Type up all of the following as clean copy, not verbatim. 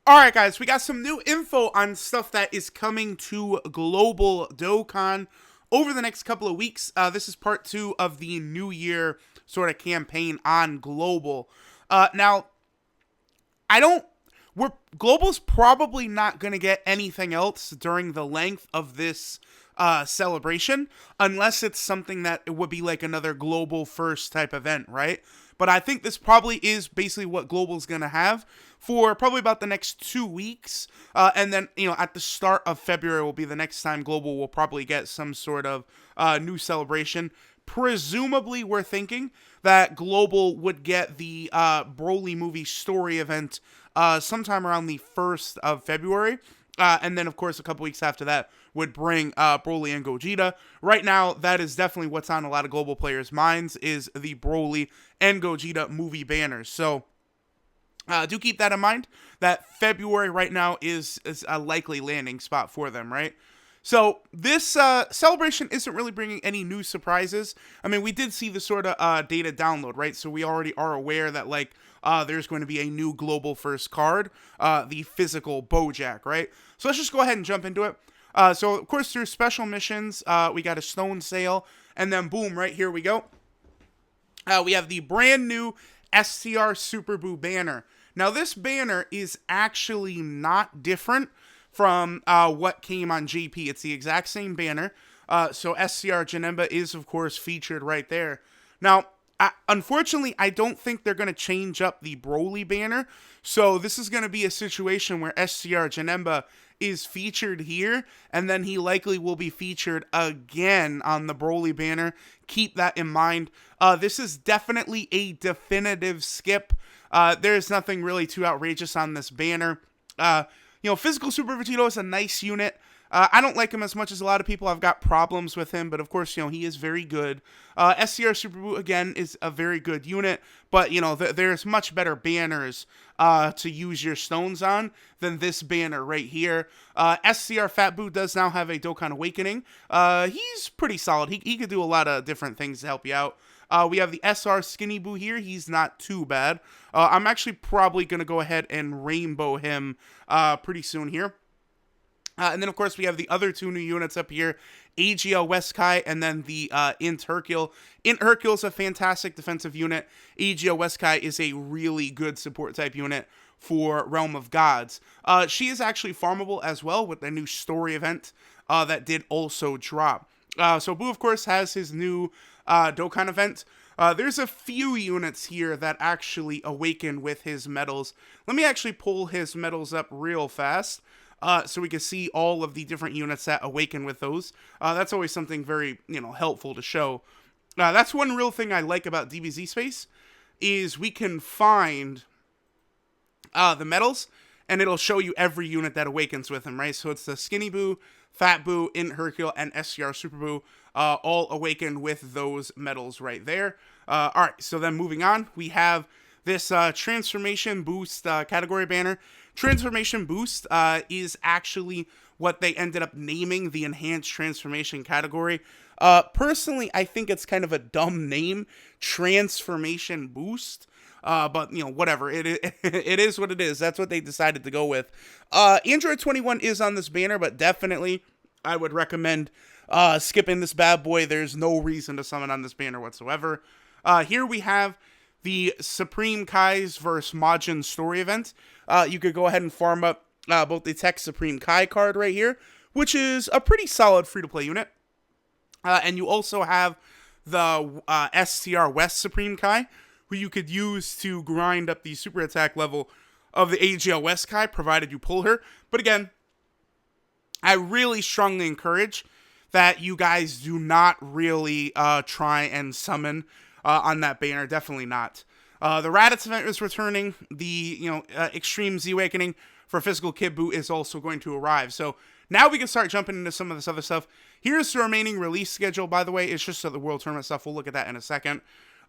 Alright guys, we got some new info on stuff that is coming to Global Dokkan over the next couple of weeks. This is part 2 of the New Year sort of campaign on Global. Now, Global's probably not going to get anything else during the length of this celebration, unless it's something that it would be like another Global First type event, right? But I think this probably is basically what Global's going to have for probably about the next 2 weeks. And then, at the start of February will be the next time Global will probably get some sort of new celebration. Presumably, we're thinking that Global would get the Broly movie story event sometime around the 1st of February. And then, of course, a couple weeks after that would bring Broly and Gogeta. Right now, that is definitely what's on a lot of Global players' minds, is the Broly and Gogeta movie banners. So, do keep that in mind, that February right now is a likely landing spot for them, right? So, this celebration isn't really bringing any new surprises. I mean, we did see the sort of data download, right? So, we already are aware that, there's going to be a new Global First card, the physical Bojack, right? So let's just go ahead and jump into it. So, of course, through special missions, we got a stone sale, and then boom, right here we go. We have the brand new STR Super Buu banner. Now, this banner is actually not different from what came on JP. It's the exact same banner. So STR Janemba is, of course, featured right there. Now, unfortunately, I don't think they're going to change up the Broly banner. So this is going to be a situation where STR Janemba is featured here, and then he likely will be featured again on the Broly banner. Keep that in mind. This is definitely a definitive skip. There's nothing really too outrageous on this banner. Physical Super Vegito is a nice unit. I don't like him as much as a lot of people. I've got problems with him, but of course, he is very good. STR Super Buu, again, is a very good unit, but, there's much better banners to use your stones on than this banner right here. STR Fat Buu does now have a Dokkan Awakening. He's pretty solid. He could do a lot of different things to help you out. We have the SR Skinny Buu here. He's not too bad. I'm actually probably going to go ahead and rainbow him pretty soon here. And then, of course, we have the other two new units up here, AGL Westkai and then the Int Hercule. Int Hercule is a fantastic defensive unit. AGL Westkai is a really good support type unit for Realm of Gods. She is actually farmable as well with the new story event that did also drop. So Buu, of course, has his new Dokkan event. There's a few units here that actually awaken with his medals. Let me actually pull his medals up real fast. So we can see all of the different units that awaken with those. That's always something very, helpful to show. That's one real thing I like about DBZ Space, is we can find the medals, and it'll show you every unit that awakens with them, right? So it's the Skinny Buu, Fat Buu, Int Hercule, and STR Super Buu, all awaken with those medals right there. Alright, so then moving on, we have this Transformation Boost category banner. Transformation Boost is actually what they ended up naming the Enhanced Transformation category. Personally, I think it's kind of a dumb name, Transformation Boost. But, whatever. It is what it is. That's what they decided to go with. Android 21 is on this banner, but definitely I would recommend skipping this bad boy. There's no reason to summon on this banner whatsoever. Here we have the Supreme Kai's vs. Majin story event. You could go ahead and farm up both the Tech Supreme Kai card right here, which is a pretty solid free-to-play unit. And you also have the STR West Supreme Kai, who you could use to grind up the super attack level of the AGL West Kai, provided you pull her. But again, I really strongly encourage that you guys do not really try and summon on that banner. Definitely not. The Raditz event is returning. The Extreme Z Awakening for physical Kid Buu is also going to arrive. So now we can start jumping into some of this other stuff. Here's the remaining release schedule, by the way. It's just the World Tournament stuff. We'll look at that in a second.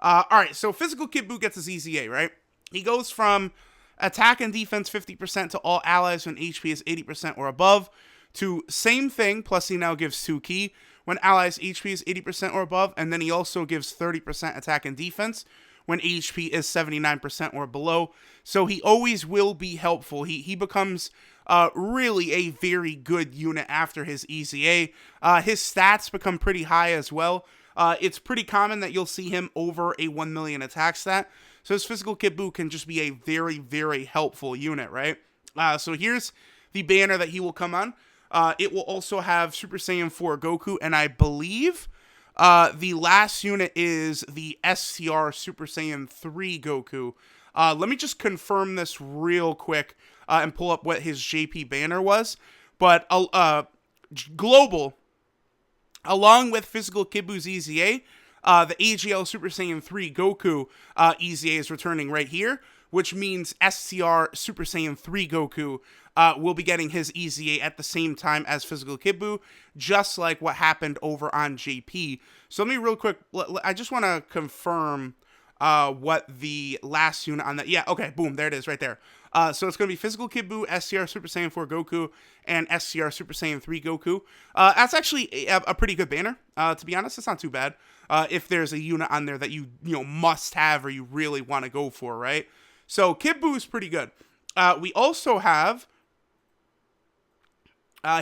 Alright, so physical Kid Buu gets his EZA, right? He goes from attack and defense 50% to all allies when HP is 80% or above, to same thing, plus he now gives 2 key when allies HP is 80% or above, and then he also gives 30% attack and defense when HP is 79% or below. So he always will be helpful. He becomes really a very good unit after his EZA. His stats become pretty high as well. It's pretty common that you'll see him over a 1 million attack stat. So his physical Kid Buu can just be a very, very helpful unit, right? So here's the banner that he will come on. It will also have Super Saiyan 4 Goku, and I believe the last unit is the STR Super Saiyan 3 Goku. Let me just confirm this real quick and pull up what his JP banner was. But global, along with physical Kid Buu's EZA, the AGL Super Saiyan 3 Goku EZA is returning right here, which means STR Super Saiyan 3 Goku will be getting his EZA at the same time as physical Kid Buu, just like what happened over on JP. So let me real quick, I just want to confirm what the last unit on that, yeah, okay, boom, there it is right there. So it's going to be physical Kid Buu, STR Super Saiyan 4 Goku, and STR Super Saiyan 3 Goku. That's actually a pretty good banner, to be honest. It's not too bad if there's a unit on there that you must have or you really want to go for, right? So Kid Buu is pretty good. We also have,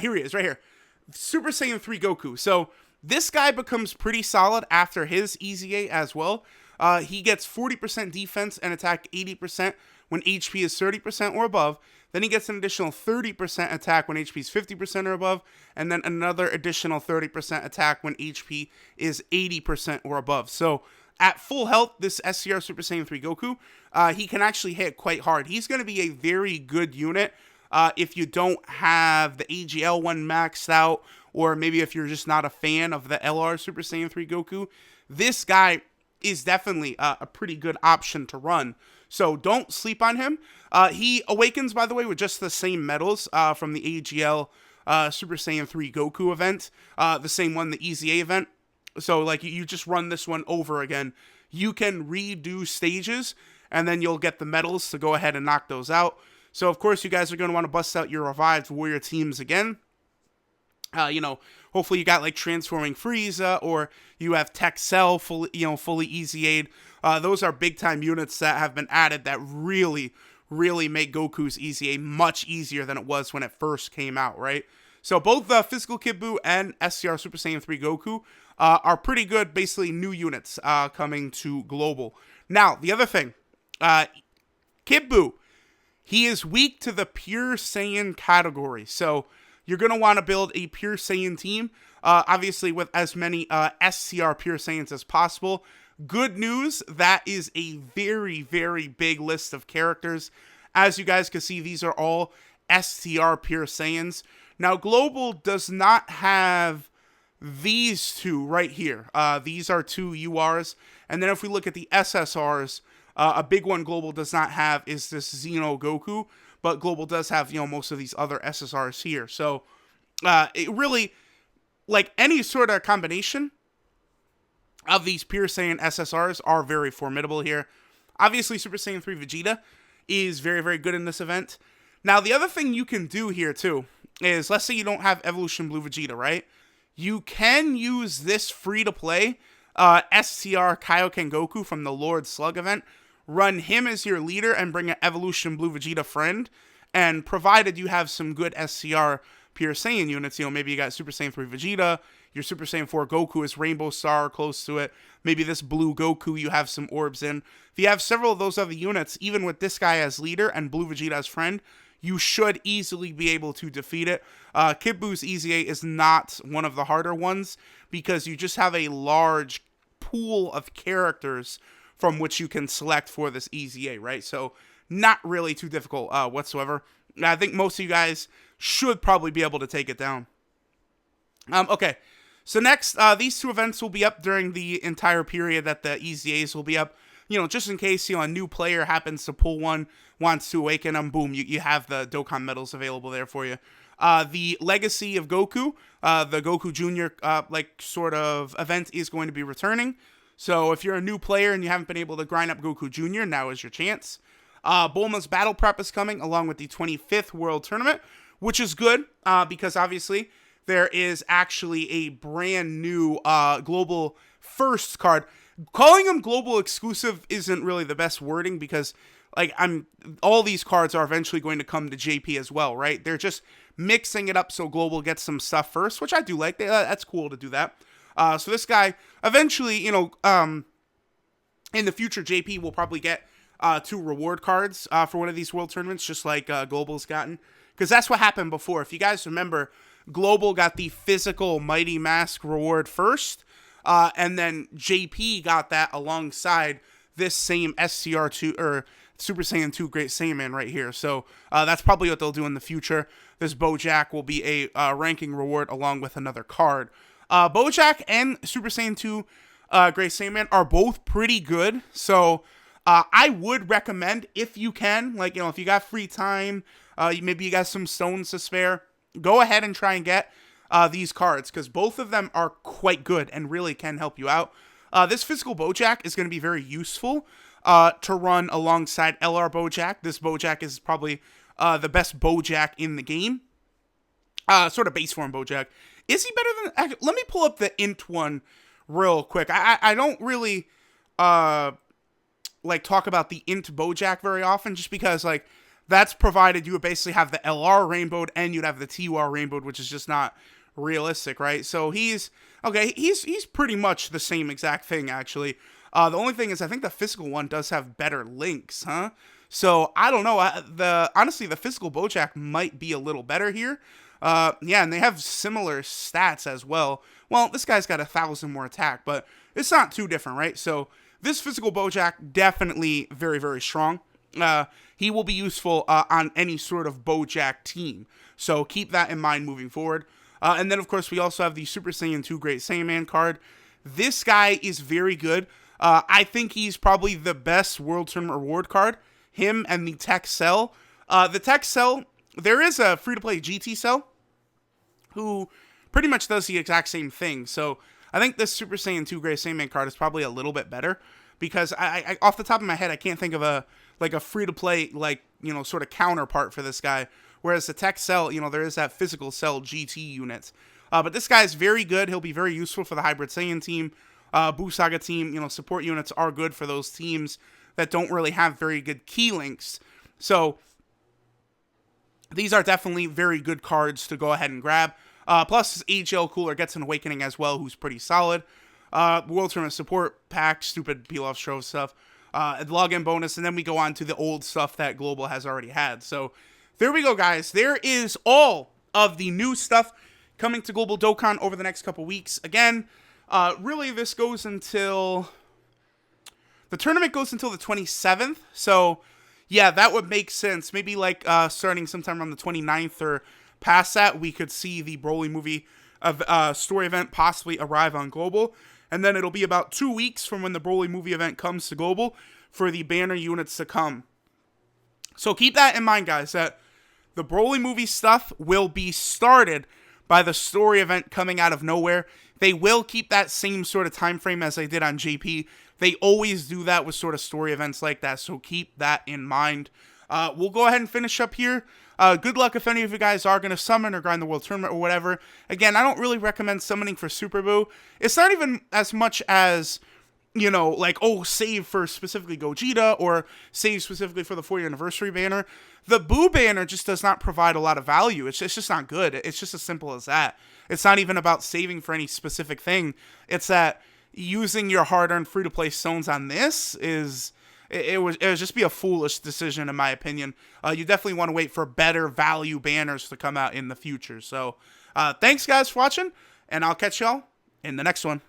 here he is, right here, Super Saiyan 3 Goku. So this guy becomes pretty solid after his EZA as well. He gets 40% defense and attack 80% when HP is 30% or above. Then he gets an additional 30% attack when HP is 50% or above. And then another additional 30% attack when HP is 80% or above. So at full health, this SCR Super Saiyan 3 Goku, he can actually hit quite hard. He's going to be a very good unit if you don't have the AGL one maxed out, or maybe if you're just not a fan of the LR Super Saiyan 3 Goku. This guy is definitely a pretty good option to run. So don't sleep on him. He awakens, by the way, with just the same medals from the AGL Super Saiyan 3 Goku event, the same one, the EZA event. So, like, you just run this one over again. You can redo stages, and then you'll get the medals to go ahead and knock those out. So, of course, you guys are going to want to bust out your revived warrior teams again. Hopefully you got, like, Transforming Frieza, or you have Tech Cell fully EZA'd. Those are big-time units that have been added that really, really make Goku's EZA much easier than it was when it first came out, right? So both the Physical Kid Buu and SCR Super Saiyan 3 Goku are pretty good, basically new units coming to Global. Now, the other thing, Kid Buu, he is weak to the Pure Saiyan category. So you're going to want to build a Pure Saiyan team, obviously with as many SCR Pure Saiyans as possible. Good news, that is a very, very big list of characters. As you guys can see, these are all STR Pure Saiyans. Now, Global does not have these two right here. These are two URs. And then if we look at the SSRs, a big one Global does not have is this Xeno Goku. But Global does have, most of these other SSRs here. So, it really, like, any sort of combination of these Pure Saiyan SSRs are very formidable here. Obviously, Super Saiyan 3 Vegeta is very, very good in this event. Now, the other thing you can do here, too, is, let's say you don't have Evolution Blue Vegeta, right? You can use this free-to-play STR Kaioken Goku from the Lord Slug event, run him as your leader, and bring an Evolution Blue Vegeta friend, and provided you have some good SCR Pure Saiyan units, maybe you got Super Saiyan 3 Vegeta, your Super Saiyan 4 Goku is Rainbow Star close to it, maybe this Blue Goku you have some orbs in. If you have several of those other units, even with this guy as leader and Blue Vegeta as friend, you should easily be able to defeat it. Kid Buu's EZA is not one of the harder ones, because you just have a large pool of characters from which you can select for this EZA, right? So, not really too difficult whatsoever. I think most of you guys should probably be able to take it down. Okay, so next, these two events will be up during the entire period that the EZAs will be up. Just in case, a new player happens to pull one, wants to awaken them, boom, you have the Dokkan medals available there for you. The Legacy of Goku, the Goku Jr. Sort of event is going to be returning. So if you're a new player and you haven't been able to grind up Goku Jr., now is your chance. Bulma's Battle Prep is coming along with the 25th World Tournament, which is good because obviously there is actually a brand new global first card. calling them global exclusive isn't really the best wording because like all these cards are eventually going to come to JP as well, right? They're just mixing it up so global gets some stuff first, which I do like. That's cool to do that. So this guy eventually, in the future, JP will probably get 2 reward cards for one of these world tournaments, just like Global's gotten, because that's what happened before. If you guys remember, Global got the physical Mighty Mask reward first, and then JP got that alongside this same SCR2 or Super Saiyan 2 Great Saiyan right here. So that's probably what they'll do in the future. This Bojack will be a ranking reward along with another card. Bojack and Super Saiyan 2 Great Saiyan are both pretty good. So I would recommend, if you can, like, if you got free time, maybe you got some stones to spare, go ahead and try and get these cards, because both of them are quite good and really can help you out. This physical Bojack is going to be very useful to run alongside LR Bojack. This Bojack is probably the best Bojack in the game. Sort of base form Bojack. Is he better than... Let me pull up the int one real quick. I don't really like talk about the int Bojack very often, just because like that's provided you would basically have the LR rainbowed and you'd have the TUR rainbowed, which is just not realistic, right? So he's pretty much the same exact thing, actually. The only thing is, I think the physical one does have better links, huh? So I don't know. Honestly, the physical Bojack might be a little better here. Yeah, and they have similar stats as well. Well, this guy's got 1,000 more attack, but it's not too different, right? So this physical Bojack, definitely very, very strong. He will be useful on any sort of Bojack team. So keep that in mind moving forward. And then, of course, we also have the Super Saiyan 2 Great Saiyan card. This guy is very good. I think he's probably the best World Tournament reward card. Him and the Tech Cell. The Tech Cell, there is a free-to-play GT Cell who pretty much does the exact same thing. So I think this Super Saiyan 2 Great Saiyan card is probably a little bit better, because I off the top of my head, I can't think of a free-to-play, sort of counterpart for this guy. Whereas the Tech Cell, there is that physical Cell GT unit. But this guy is very good. He'll be very useful for the Hybrid Saiyan team. BUU Saga team, support units are good for those teams that don't really have very good key links. So these are definitely very good cards to go ahead and grab. Plus, AGL Cooler gets an Awakening as well, who's pretty solid. World Tournament support pack, stupid peel-off Strove stuff. Login bonus, and then we go on to the old stuff that Global has already had. So there we go, guys. There is all of the new stuff coming to Global Dokkan over the next couple weeks. Again, really this goes until... The tournament goes until the 27th, so yeah, that would make sense. Maybe like starting sometime around the 29th or past that, we could see the Broly movie story event possibly arrive on Global. And then it'll be about 2 weeks from when the Broly movie event comes to Global for the banner units to come. So keep that in mind, guys, that the Broly movie stuff will be started by the story event coming out of nowhere. They will keep that same sort of time frame as they did on JP. They always do that with sort of story events like that, so keep that in mind. We'll go ahead and finish up here. Good luck if any of you guys are going to summon or grind the World Tournament or whatever. Again, I don't really recommend summoning for Super Buu. It's not even as much as, save for specifically Gogeta or save specifically for the 4th anniversary banner. The Buu banner just does not provide a lot of value. It's just not good. It's just as simple as that. It's not even about saving for any specific thing. It's that using your hard-earned free-to-play stones on this is... It would just be a foolish decision, in my opinion. You definitely want to wait for better value banners to come out in the future. So, thanks, guys, for watching, and I'll catch y'all in the next one.